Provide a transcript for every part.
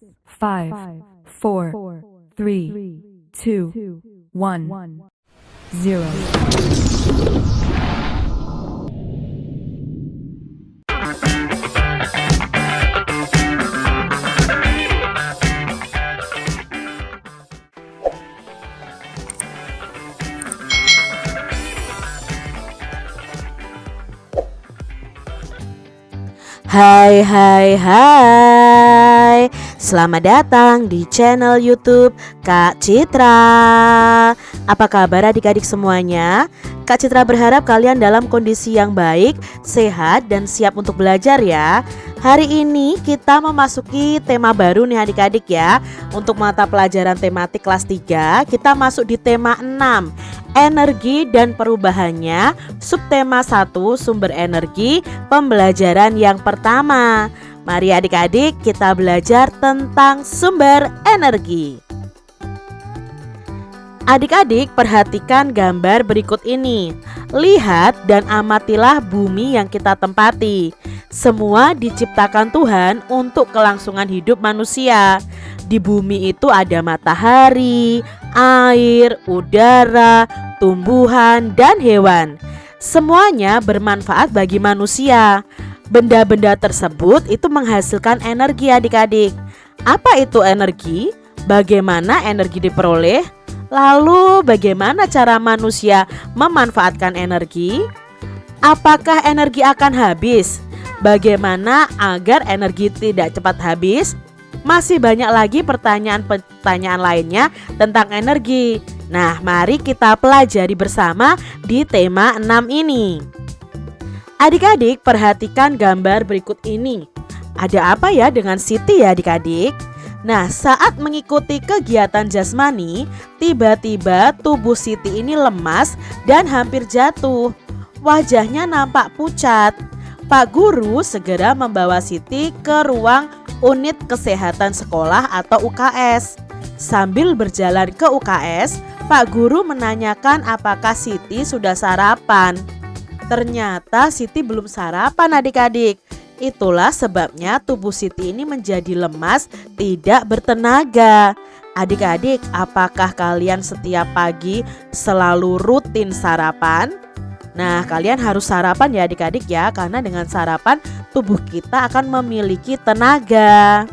5, 4, 3, 2, 1, 0. Hai, selamat datang di channel YouTube Kak Citra. Apa kabar adik-adik semuanya? Kak Citra berharap kalian dalam kondisi yang baik, sehat, dan siap untuk belajar ya. Hari ini kita memasuki tema baru nih adik-adik ya. Untuk mata pelajaran tematik kelas 3, kita masuk di tema 6, energi dan perubahannya, subtema 1, sumber energi, pembelajaran yang pertama. Mari adik-adik kita belajar tentang sumber energi. Adik-adik perhatikan gambar berikut ini. Lihat dan amatilah bumi yang kita tempati. Semua diciptakan Tuhan untuk kelangsungan hidup manusia. Di bumi itu ada matahari, air, udara, tumbuhan, dan hewan. Semuanya bermanfaat bagi manusia. Benda-benda tersebut itu menghasilkan energi adik-adik. Apa itu energi? Bagaimana energi diperoleh? Lalu bagaimana cara manusia memanfaatkan energi? Apakah energi akan habis? Bagaimana agar energi tidak cepat habis? Masih banyak lagi pertanyaan-pertanyaan lainnya tentang energi. Nah, mari kita pelajari bersama di tema 6 ini. Adik-adik perhatikan gambar berikut ini. Ada apa ya dengan Siti ya adik-adik? Nah, saat mengikuti kegiatan jasmani, tiba-tiba tubuh Siti ini lemas dan hampir jatuh. Wajahnya nampak pucat. Pak Guru segera membawa Siti ke ruang unit kesehatan sekolah atau UKS. Sambil berjalan ke UKS, Pak Guru menanyakan apakah Siti sudah sarapan. Ternyata Siti belum sarapan adik-adik. Itulah sebabnya tubuh Siti ini menjadi lemas, tidak bertenaga. Adik-adik, apakah kalian setiap pagi selalu rutin sarapan? Nah, kalian harus sarapan ya adik-adik ya, karena dengan sarapan tubuh kita akan memiliki tenaga.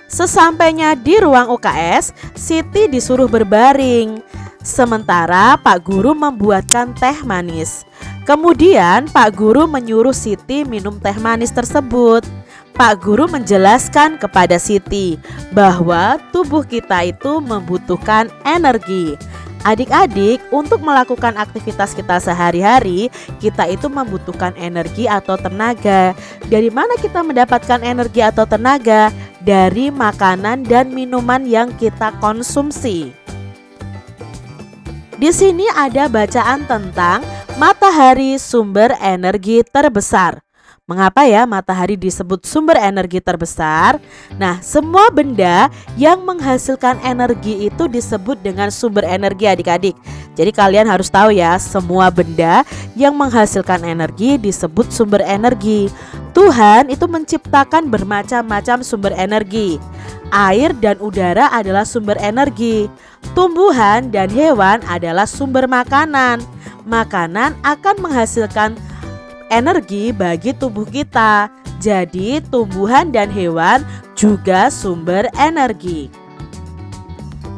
Sesampainya di ruang UKS, Siti disuruh berbaring. Sementara Pak Guru membuatkan teh manis. Kemudian Pak Guru menyuruh Siti minum teh manis tersebut. Pak Guru menjelaskan kepada Siti bahwa tubuh kita itu membutuhkan energi. Adik-adik, untuk melakukan aktivitas kita sehari-hari, kita itu membutuhkan energi atau tenaga. Dari mana kita mendapatkan energi atau tenaga? Dari makanan dan minuman yang kita konsumsi. Di sini ada bacaan tentang matahari sumber energi terbesar. Mengapa ya matahari disebut sumber energi terbesar? Nah, semua benda yang menghasilkan energi itu disebut dengan sumber energi adik-adik. Jadi kalian harus tahu ya, semua benda yang menghasilkan energi disebut sumber energi. Tuhan itu menciptakan bermacam-macam sumber energi. Air dan udara adalah sumber energi. Tumbuhan dan hewan adalah sumber makanan. Makanan akan menghasilkan energi bagi tubuh kita. Jadi tumbuhan dan hewan juga sumber energi.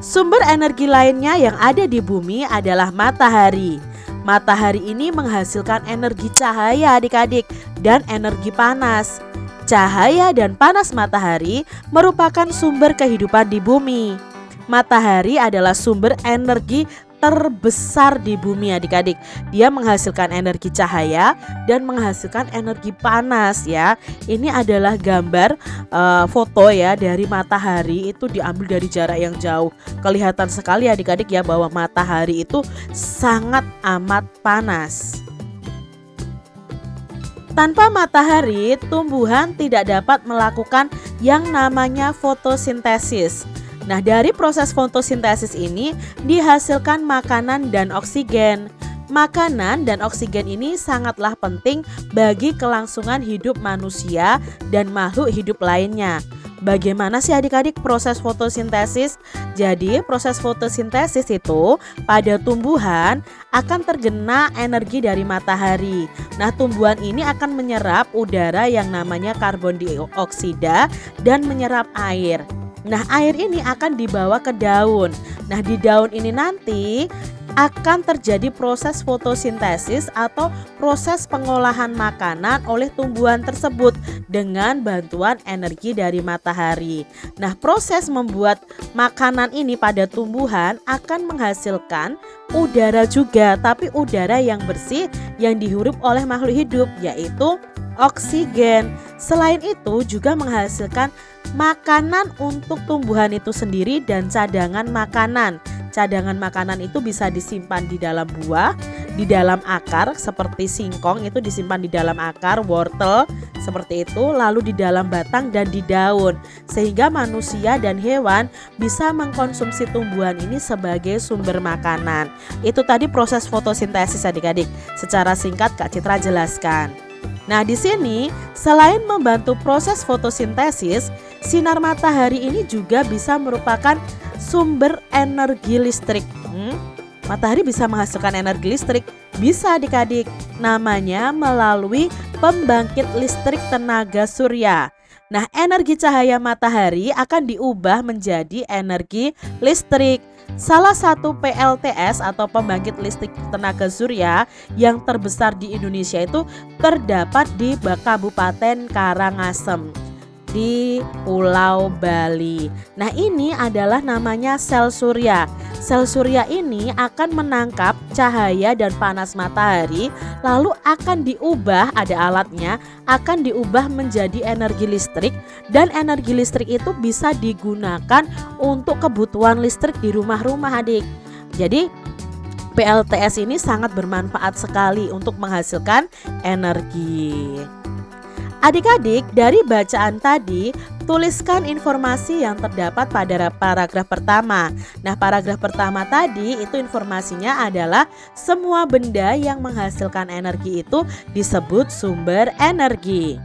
Sumber energi lainnya yang ada di bumi adalah matahari. Matahari ini menghasilkan energi cahaya adik-adik dan energi panas. Cahaya dan panas matahari merupakan sumber kehidupan di bumi. Matahari adalah sumber energi terbesar di bumi adik-adik. Dia menghasilkan energi cahaya dan menghasilkan energi panas ya. Ini adalah gambar foto ya dari matahari, itu diambil dari jarak yang jauh. Kelihatan sekali adik-adik ya bahwa matahari itu sangat amat panas. Tanpa matahari, tumbuhan tidak dapat melakukan yang namanya fotosintesis. Nah, dari proses fotosintesis ini dihasilkan makanan dan oksigen. Makanan dan oksigen ini sangatlah penting bagi kelangsungan hidup manusia dan makhluk hidup lainnya. Bagaimana sih adik-adik proses fotosintesis? Jadi proses fotosintesis itu pada tumbuhan akan terkena energi dari matahari. Nah, tumbuhan ini akan menyerap udara yang namanya karbon dioksida dan menyerap air. Nah, air ini akan dibawa ke daun. Nah, di daun ini nanti akan terjadi proses fotosintesis atau proses pengolahan makanan oleh tumbuhan tersebut dengan bantuan energi dari matahari. Nah, proses membuat makanan ini pada tumbuhan akan menghasilkan udara juga, tapi udara yang bersih yang dihirup oleh makhluk hidup, yaitu oksigen. Selain itu juga menghasilkan makanan untuk tumbuhan itu sendiri dan cadangan makanan. Cadangan makanan itu bisa disimpan di dalam buah, di dalam akar seperti singkong itu disimpan di dalam akar, wortel seperti itu, lalu di dalam batang dan di daun. Sehingga manusia dan hewan bisa mengkonsumsi tumbuhan ini sebagai sumber makanan. Itu tadi proses fotosintesis adik-adik. Secara singkat Kak Citra jelaskan. Nah, di sini selain membantu proses fotosintesis, sinar matahari ini juga bisa merupakan sumber energi listrik. Matahari bisa menghasilkan energi listrik, bisa adik-adik. Namanya melalui pembangkit listrik tenaga surya. Nah, energi cahaya matahari akan diubah menjadi energi listrik. Salah satu PLTS atau pembangkit listrik tenaga surya yang terbesar di Indonesia itu terdapat di Kabupaten Karangasem di Pulau Bali. Nah, ini adalah namanya sel surya. Sel surya ini akan menangkap cahaya dan panas matahari, lalu akan diubah, ada alatnya, akan diubah menjadi energi listrik, dan energi listrik itu bisa digunakan untuk kebutuhan listrik di rumah-rumah adik. Jadi PLTS ini sangat bermanfaat sekali untuk menghasilkan energi. Adik-adik, dari bacaan tadi, tuliskan informasi yang terdapat pada paragraf pertama. Nah, paragraf pertama tadi itu informasinya adalah semua benda yang menghasilkan energi itu disebut sumber energi.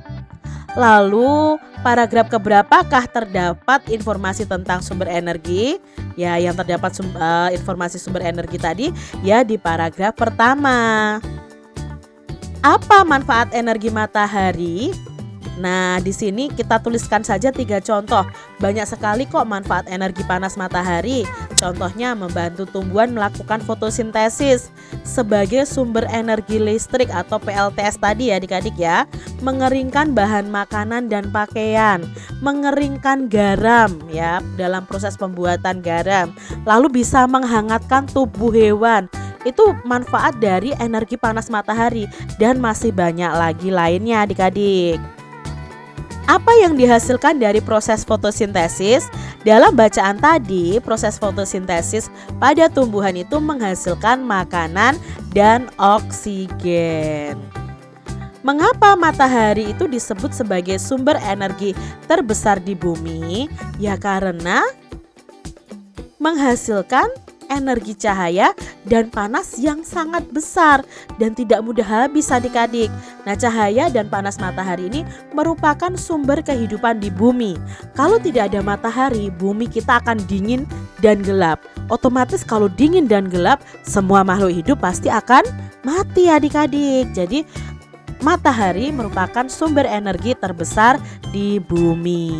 Lalu, paragraf keberapakah terdapat informasi tentang sumber energi? Ya, yang terdapat informasi sumber energi tadi ya di paragraf pertama. Apa manfaat energi matahari? Nah, di sini kita tuliskan saja 3 contoh. Banyak sekali kok manfaat energi panas matahari. Contohnya membantu tumbuhan melakukan fotosintesis sebagai sumber energi listrik atau PLTS tadi ya adik-adik ya. Mengeringkan bahan makanan dan pakaian, mengeringkan garam ya dalam proses pembuatan garam. Lalu bisa menghangatkan tubuh hewan. Itu manfaat dari energi panas matahari dan masih banyak lagi lainnya adik-adik. Apa yang dihasilkan dari proses fotosintesis? Dalam bacaan tadi, proses fotosintesis pada tumbuhan itu menghasilkan makanan dan oksigen. Mengapa matahari itu disebut sebagai sumber energi terbesar di bumi? Ya karena menghasilkan energi cahaya dan panas yang sangat besar dan tidak mudah habis adik-adik. Nah, cahaya dan panas matahari ini merupakan sumber kehidupan di bumi. Kalau tidak ada matahari, bumi kita akan dingin dan gelap. Otomatis kalau dingin dan gelap, semua makhluk hidup pasti akan mati adik-adik. Jadi matahari merupakan sumber energi terbesar di bumi.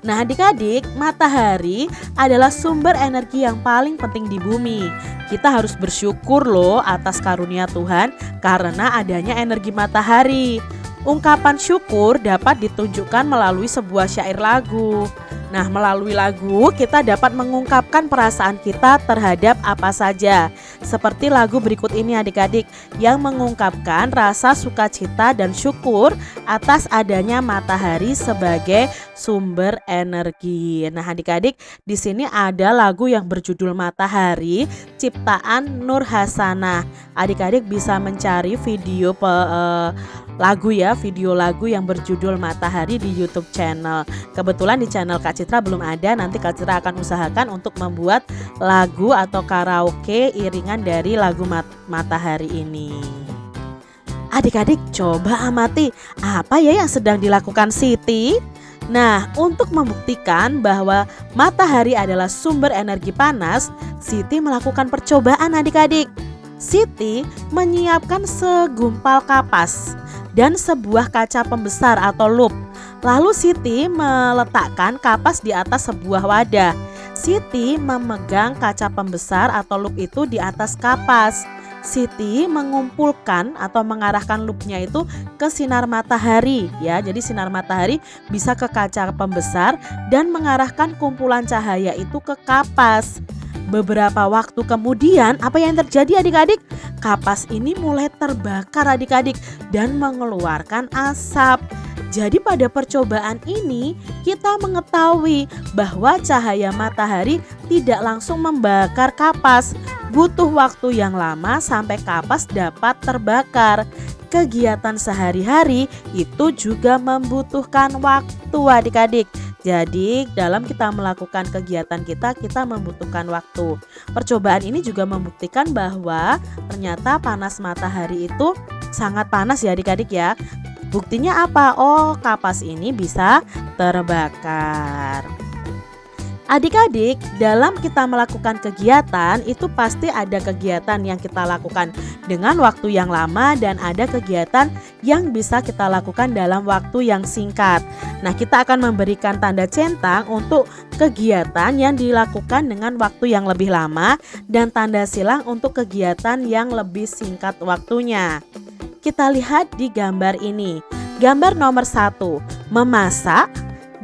Nah adik-adik, matahari adalah sumber energi yang paling penting di bumi. Kita harus bersyukur loh atas karunia Tuhan karena adanya energi matahari. Ungkapan syukur dapat ditunjukkan melalui sebuah syair lagu. Nah, melalui lagu kita dapat mengungkapkan perasaan kita terhadap apa saja. Seperti lagu berikut ini adik-adik yang mengungkapkan rasa sukacita dan syukur atas adanya matahari sebagai sumber energi. Nah, adik-adik, di sini ada lagu yang berjudul Matahari ciptaan Nur Hasanah. Adik-adik bisa mencari video video lagu yang berjudul Matahari di YouTube channel. Kebetulan di channel Kak Citra belum ada, nanti Kak Citra akan usahakan untuk membuat lagu atau karaoke iringan dari lagu Matahari ini. Adik-adik coba amati apa ya yang sedang dilakukan Siti. Nah, untuk membuktikan bahwa matahari adalah sumber energi panas, Siti melakukan percobaan adik-adik. Siti menyiapkan segumpal kapas dan sebuah kaca pembesar atau lup. Lalu Siti meletakkan kapas di atas sebuah wadah. Siti memegang kaca pembesar atau lup itu di atas kapas. Siti mengumpulkan atau mengarahkan lupnya itu ke sinar matahari ya. Jadi sinar matahari bisa ke kaca pembesar dan mengarahkan kumpulan cahaya itu ke kapas. Beberapa waktu kemudian apa yang terjadi adik-adik? Kapas ini mulai terbakar adik-adik dan mengeluarkan asap. Jadi pada percobaan ini kita mengetahui bahwa cahaya matahari tidak langsung membakar kapas. Butuh waktu yang lama sampai kapas dapat terbakar. Kegiatan sehari-hari itu juga membutuhkan waktu adik-adik. Jadi dalam kita melakukan kegiatan kita membutuhkan waktu. Percobaan ini juga membuktikan bahwa ternyata panas matahari itu sangat panas ya adik-adik ya. Buktinya apa? Oh, kapas ini bisa terbakar. Adik-adik, dalam kita melakukan kegiatan itu pasti ada kegiatan yang kita lakukan dengan waktu yang lama dan ada kegiatan yang bisa kita lakukan dalam waktu yang singkat. Nah, kita akan memberikan tanda centang untuk kegiatan yang dilakukan dengan waktu yang lebih lama dan tanda silang untuk kegiatan yang lebih singkat waktunya. Kita lihat di gambar ini. Gambar nomor 1, memasak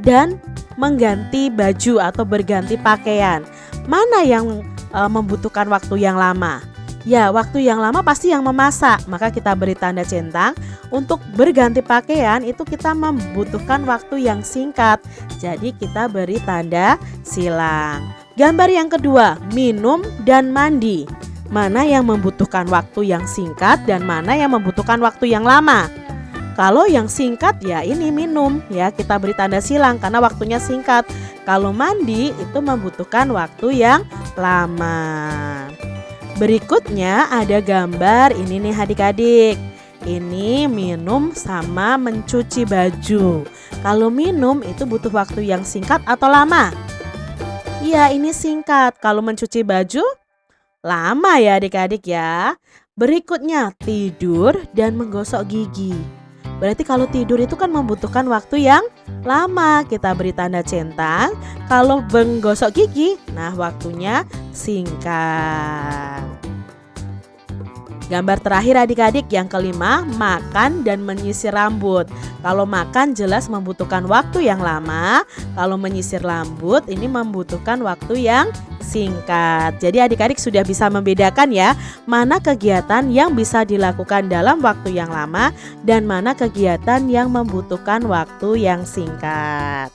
dan mengganti baju atau berganti pakaian. Mana yang membutuhkan waktu yang lama? Ya, waktu yang lama pasti yang memasak. Maka kita beri tanda centang. Untuk berganti pakaian itu kita membutuhkan waktu yang singkat. Jadi kita beri tanda silang. Gambar yang kedua, minum dan mandi. Mana yang membutuhkan waktu yang singkat dan mana yang membutuhkan waktu yang lama? Kalau yang singkat ya ini minum ya, kita beri tanda silang karena waktunya singkat. Kalau mandi itu membutuhkan waktu yang lama. Berikutnya ada gambar ini nih adik-adik. Ini minum sama mencuci baju. Kalau minum itu butuh waktu yang singkat atau lama? Iya, ini singkat. Kalau mencuci baju lama ya adik-adik ya. Berikutnya tidur dan menggosok gigi. Berarti kalau tidur itu kan membutuhkan waktu yang lama. Kita beri tanda centang. Kalau menggosok gigi, nah waktunya singkat. Gambar terakhir adik-adik yang kelima, makan dan menyisir rambut. Kalau makan jelas membutuhkan waktu yang lama. Kalau menyisir rambut ini membutuhkan waktu yang singkat. Jadi adik-adik sudah bisa membedakan ya, mana kegiatan yang bisa dilakukan dalam waktu yang lama dan mana kegiatan yang membutuhkan waktu yang singkat.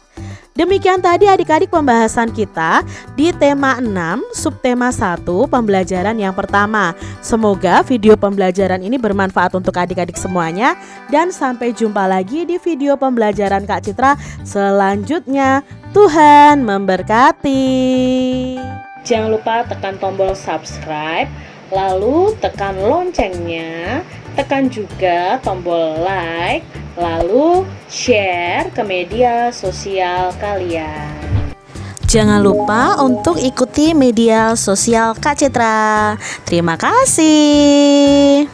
Demikian tadi adik-adik pembahasan kita di tema 6 subtema 1 pembelajaran yang pertama. Semoga video pembelajaran ini bermanfaat untuk adik-adik semuanya. Dan sampai jumpa lagi di video pembelajaran Kak Citra selanjutnya. Tuhan memberkati. Jangan lupa tekan tombol subscribe, lalu tekan loncengnya, tekan juga tombol like, lalu share ke media sosial kalian. Jangan lupa untuk ikuti media sosial Kak Citra. Terima kasih.